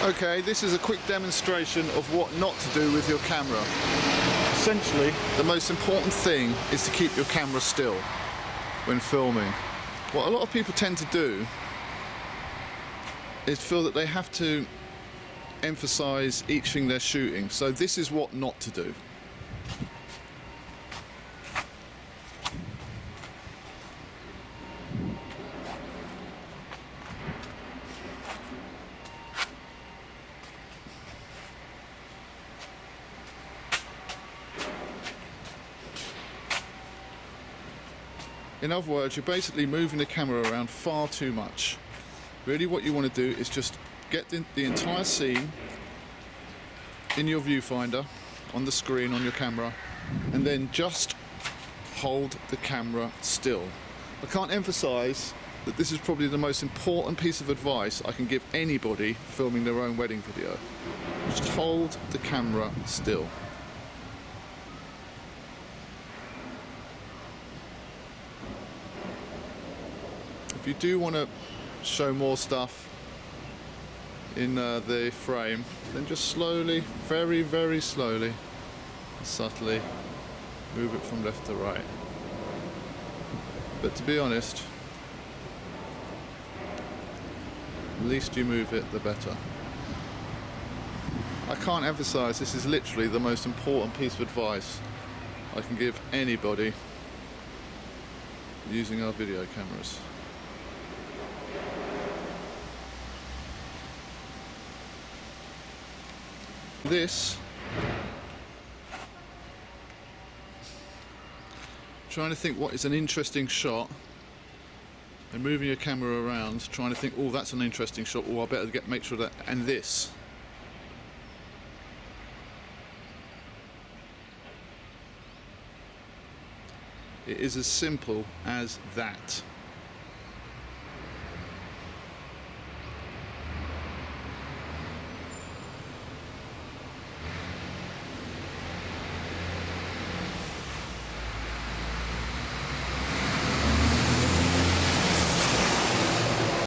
Okay, this is a quick demonstration of what not to do with your camera. Essentially, the most important thing is to keep your camera still when filming. What a lot of people tend to do is feel that they have to emphasize each thing they're shooting. So this is what not to do. In other words, you're basically moving the camera around far too much. Really what you want to do is just get the entire scene in your viewfinder, on the screen, on your camera, and then just hold the camera still. I can't emphasize that this is probably the most important piece of advice I can give anybody filming their own wedding video. Just hold the camera still. If you do want to show more stuff in the frame, then just slowly, very, very slowly, subtly move it from left to right. But to be honest, the least you move it, the better. I can't emphasize, this is literally the most important piece of advice I can give anybody using our video cameras. This, trying to think what is an interesting shot and moving your camera around, trying to think, oh, that's an interesting shot, oh, I better make sure that, and this. It is as simple as that.